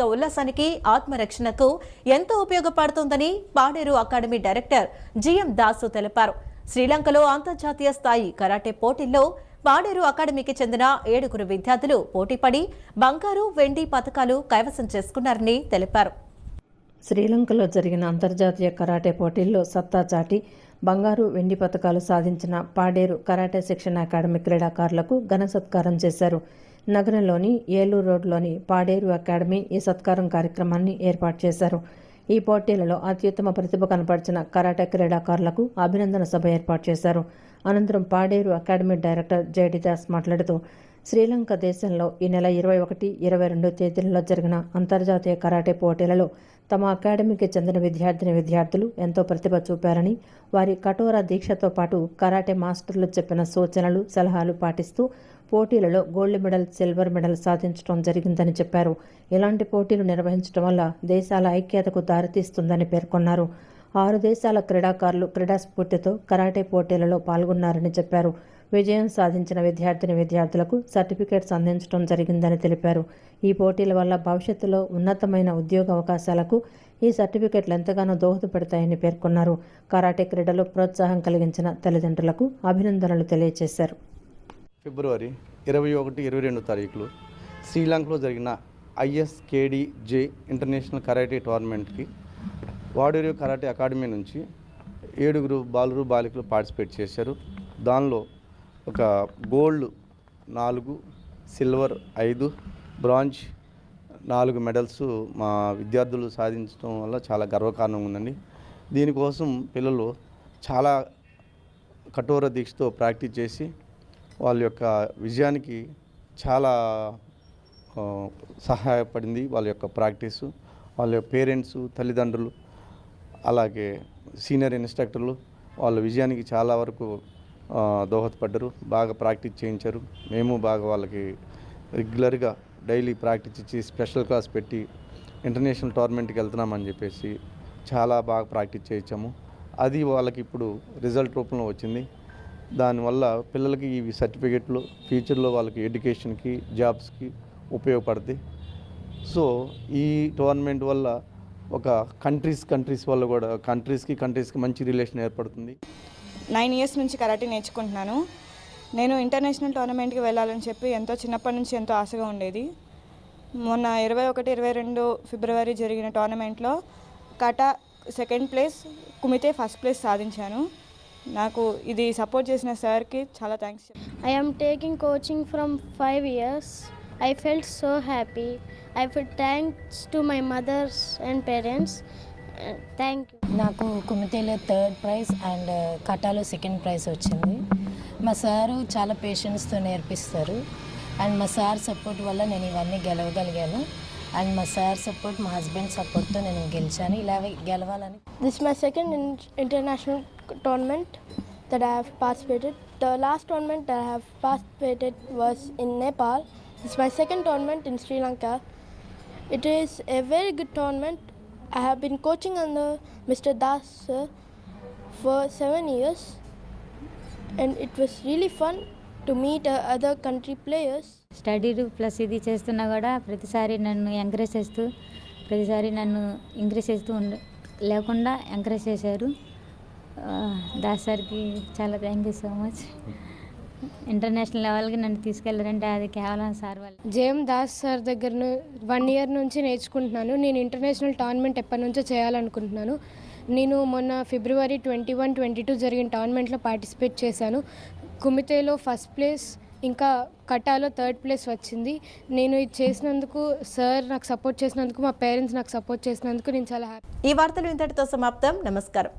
ఉల్లాసానికి ఆత్మరక్షణకు ఎంతో ఉపయోగపడుతుందని Paderu academy director GM Dasu తెలిపారు. శ్రీలంకలో అంతర్జాతీయ స్థాయి కరాటే పోటీల్లో పాడేరు అకాడమీకి చెందిన 7 విద్యార్థులు పోటీపడి బంగారు, వెండి పతకాలు కైవసం చేసుకున్నారని తెలిపారు. శ్రీలంకలో జరిగిన అంతర్జాతీయ కరాటే పోటీల్లో సత్తా చాటి బంగారు, వెండి పతకాలు సాధించిన పాడేరు కరాటే శిక్షణ అకాడమీ క్రీడాకారులకు ఘన సత్కారం చేశారు. నగరంలోని ఏలూరు రోడ్లోని పాడేరు అకాడమీ ఈ సత్కారం కార్యక్రమాన్ని ఏర్పాటు చేశారు. ఈ పోటీలలో అత్యుత్తమ ప్రతిభ కనపరిచిన కరాటే క్రీడాకారులకు అభినందన సభ ఏర్పాటు చేశారు. అనంతరం Paderu academy director JD Das మాట్లాడుతూ శ్రీలంక దేశంలో ఈ నెల 21, 22 తేదీలలో జరిగిన అంతర్జాతీయ కరాటే పోటీలలో తమ అకాడమీకి చెందిన విద్యార్థులు ఎంతో ప్రతిభ చూపారని, వారి కఠోర దీక్షతో పాటు కరాటే మాస్టర్లు చెప్పిన సూచనలు, సలహాలు పాటిస్తూ పోటీలలో గోల్డ్ మెడల్, సిల్వర్ మెడల్ సాధించడం జరిగిందని చెప్పారు. ఇలాంటి పోటీలు నిర్వహించడం వల్ల దేశాల ఐక్యతకు దారితీస్తుందని పేర్కొన్నారు. 6 దేశాల క్రీడాకారులు క్రీడాస్ఫూర్తితో కరాటే పోటీలలో పాల్గొన్నారని చెప్పారు. విజయం సాధించిన విద్యార్థులకు సర్టిఫికేట్స్ అందించడం జరిగిందని తెలిపారు. ఈ పోటీల వల్ల భవిష్యత్తులో ఉన్నతమైన ఉద్యోగ అవకాశాలకు ఈ సర్టిఫికేట్లు ఎంతగానో దోహదపడతాయని పేర్కొన్నారు. కరాటే క్రీడలో ప్రోత్సాహం కలిగించిన తల్లిదండ్రులకు అభినందనలు తెలియజేశారు. ఫిబ్రవరి 21, 22 తారీఖులు శ్రీలంకలో జరిగిన ISKDJ ఇంటర్నేషనల్ కరాటే టోర్నమెంట్కి పాడేరు కరాటే అకాడమీ నుంచి 7 బాలికలు పార్టిసిపేట్ చేశారు. దానిలో ఒక గోల్డ్ 4, సిల్వర్ 5, బ్రాంజ్ 4 మెడల్స్ మా విద్యార్థులు సాధించడం వల్ల చాలా గర్వకారణంగా ఉందండి. దీనికోసం పిల్లలు చాలా కఠోర దీక్షతో ప్రాక్టీస్ చేసి వాళ్ళ యొక్క విజయానికి చాలా సహాయపడింది. వాళ్ళ యొక్క ప్రాక్టీసు, వాళ్ళ పేరెంట్స్, తల్లిదండ్రులు, అలాగే సీనియర్ ఇన్స్ట్రక్టర్లు వాళ్ళ విజయానికి చాలా వరకు దోహదపడ్డారు. బాగా ప్రాక్టీస్ చేయించారు. మేము బాగా వాళ్ళకి రెగ్యులర్గా డైలీ ప్రాక్టీస్ ఇచ్చి స్పెషల్ క్లాస్ పెట్టి ఇంటర్నేషనల్ టోర్నమెంట్కి వెళ్తున్నామని చెప్పేసి చాలా బాగా ప్రాక్టీస్ చేయించాము. అది వాళ్ళకి ఇప్పుడు రిజల్ట్ రూపంలో వచ్చింది. దానివల్ల పిల్లలకి ఈ సర్టిఫికెట్లు ఫ్యూచర్లో వాళ్ళకి ఎడ్యుకేషన్కి, జాబ్స్కి ఉపయోగపడుతుంది. సో ఈ టోర్నమెంట్ వల్ల ఒక కంట్రీస్ వల్ల కూడా కంట్రీస్కి మంచి రిలేషన్ ఏర్పడుతుంది. 9 ఇయర్స్ నుంచి కరాటే నేర్చుకుంటున్నాను. నేను ఇంటర్నేషనల్ టోర్నమెంట్కి వెళ్ళాలని చెప్పి చిన్నప్పటి నుంచి ఎంతో ఆశగా ఉండేది. మొన్న 21, 22 ఫిబ్రవరి జరిగిన టోర్నమెంట్లో kata second place, kumite first place సాధించాను. నాకు ఇది సపోర్ట్ చేసిన సార్కి చాలా thanks. I am taking coaching from 5 years. I felt so happy. I feel thanks to my mothers and parents. Thank you. నాకు కుమితేలో 3rd ప్రైజ్ అండ్ కటాలో 2nd prize వచ్చింది. మా సారు చాలా పేషెన్స్తో నేర్పిస్తారు. అండ్ మా సార్ సపోర్ట్ వల్ల నేను ఇవన్నీ గెలవగలిగాను. అండ్ మా సార్ సపోర్ట్, మా హస్బెండ్ సపోర్ట్తో నేను గెలిచాను. ఇలా గెలవాలని. This is my second international tournament that I have participated. The last tournament that I have participated was in Nepal. This is my second tournament in Sri Lanka. It is a very good tournament. I have been coaching under Mr. Das for 7 years, and it was really fun to meet other country players. Study plus ఇది చేస్తున్నా కూడా ప్రతిసారి నన్ను encourage చేస్తూ లేకుండా encourage చేశారు. దాస్ సార్కి చాలా thank you so much. International లెవెల్కి నన్ను తీసుకెళ్ళారంటే అది కేవలం సార్ వల్ల. జేఎం దాస్ సార్ దగ్గర 1 ఇయర్ నుంచి నేర్చుకుంటున్నాను. నేను ఇంటర్నేషనల్ టోర్నమెంట్ ఎప్పటి నుంచో చేయాలనుకుంటున్నాను. నేను మొన్న ఫిబ్రవరి 21, 22 జరిగిన టోర్నమెంట్లో పార్టిసిపేట్ చేశాను. కుమితేలో ఫస్ట్ ప్లేస్, ఇంకా కటాలో 3rd ప్లేస్ వచ్చింది. నేను ఇది చేసినందుకు, సార్ నాకు సపోర్ట్ చేసినందుకు, మా పేరెంట్స్ నాకు సపోర్ట్ చేసినందుకు నేను చాలా హ్యాపీ. ఈ వార్తలు ఇంతటితో సమాప్తం. నమస్కారం.